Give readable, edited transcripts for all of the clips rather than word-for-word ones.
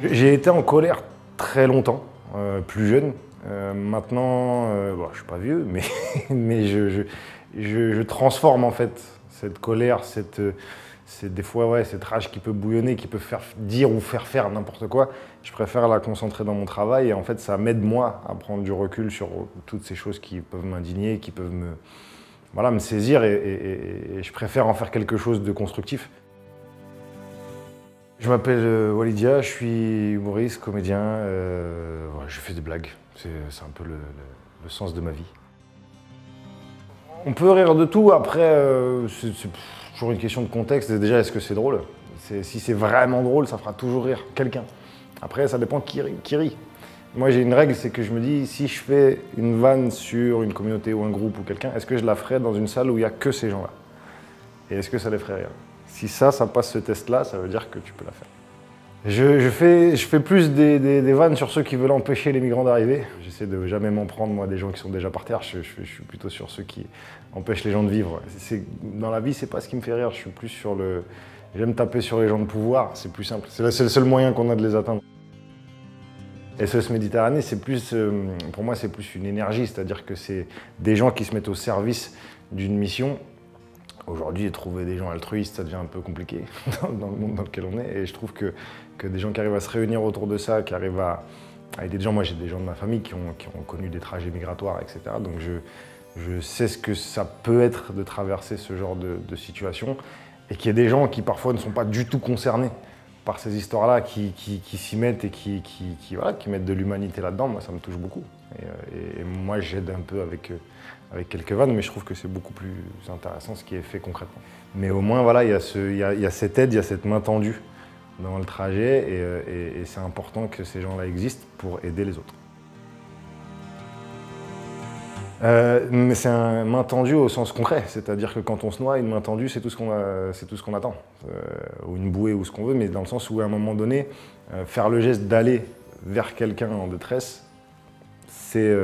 J'ai été en colère très longtemps, plus jeune. Maintenant, bon, je ne suis pas vieux, mais, mais je transforme en fait cette colère, des fois ouais, cette rage qui peut bouillonner, qui peut faire dire ou faire n'importe quoi. Je préfère la concentrer dans mon travail et en fait ça m'aide moi à prendre du recul sur toutes ces choses qui peuvent m'indigner, qui peuvent me saisir et je préfère en faire quelque chose de constructif. Je m'appelle Walidia, je suis humoriste, comédien, je fais des blagues, c'est un peu le sens de ma vie. On peut rire de tout, après c'est toujours une question de contexte, et déjà est-ce que c'est drôle? Si c'est vraiment drôle, ça fera toujours rire quelqu'un. Après ça dépend qui rit. Moi j'ai une règle, c'est que je me dis si je fais une vanne sur une communauté ou un groupe ou quelqu'un, est-ce que je la ferai dans une salle où il n'y a que ces gens-là? Et est-ce que ça les ferait rire? Si ça passe ce test-là, ça veut dire que tu peux la faire. Je fais plus des vannes sur ceux qui veulent empêcher les migrants d'arriver. J'essaie de jamais m'en prendre, moi, des gens qui sont déjà par terre. Je suis plutôt sur ceux qui empêchent les gens de vivre. Dans la vie, c'est pas ce qui me fait rire. Je suis plus sur le... J'aime taper sur les gens de pouvoir, c'est plus simple. C'est le seul moyen qu'on a de les atteindre. SOS Méditerranée, c'est plus, pour moi, c'est plus une énergie. C'est-à-dire que c'est des gens qui se mettent au service d'une mission. Aujourd'hui, trouver des gens altruistes, ça devient un peu compliqué dans le monde dans lequel on est. Et je trouve que des gens qui arrivent à se réunir autour de ça, qui arrivent à aider des gens, moi j'ai des gens de ma famille qui ont connu des trajets migratoires, etc. Donc je sais ce que ça peut être de traverser ce genre de situation. Et qu'il y a des gens qui parfois ne sont pas du tout concernés par ces histoires-là, qui s'y mettent et qui mettent de l'humanité là-dedans, moi ça me touche beaucoup. Et moi j'aide un peu avec quelques vannes, mais je trouve que c'est beaucoup plus intéressant ce qui est fait concrètement. Mais au moins, voilà, il y a cette aide, il y a cette main tendue dans le trajet, et c'est important que ces gens-là existent pour aider les autres. Mais c'est une main tendue au sens concret, c'est-à-dire que quand on se noie, une main tendue, c'est tout ce qu'on attend, ou une bouée ou ce qu'on veut, mais dans le sens où à un moment donné, faire le geste d'aller vers quelqu'un en détresse, c'est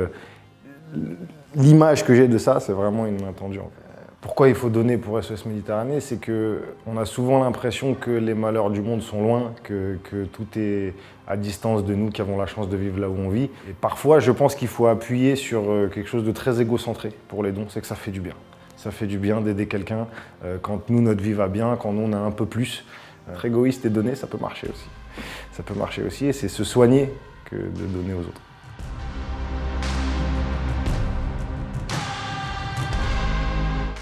l'image que j'ai de ça, c'est vraiment une main tendue. En fait. Pourquoi il faut donner pour SOS Méditerranée? C'est qu'on a souvent l'impression que les malheurs du monde sont loin, que tout est à distance de nous qui avons la chance de vivre là où on vit. Et parfois, je pense qu'il faut appuyer sur quelque chose de très égocentré pour les dons, c'est que ça fait du bien. Ça fait du bien d'aider quelqu'un quand nous, notre vie va bien, quand nous, on a un peu plus. Être égoïste et donner, ça peut marcher aussi. Ça peut marcher aussi et c'est se soigner que de donner aux autres.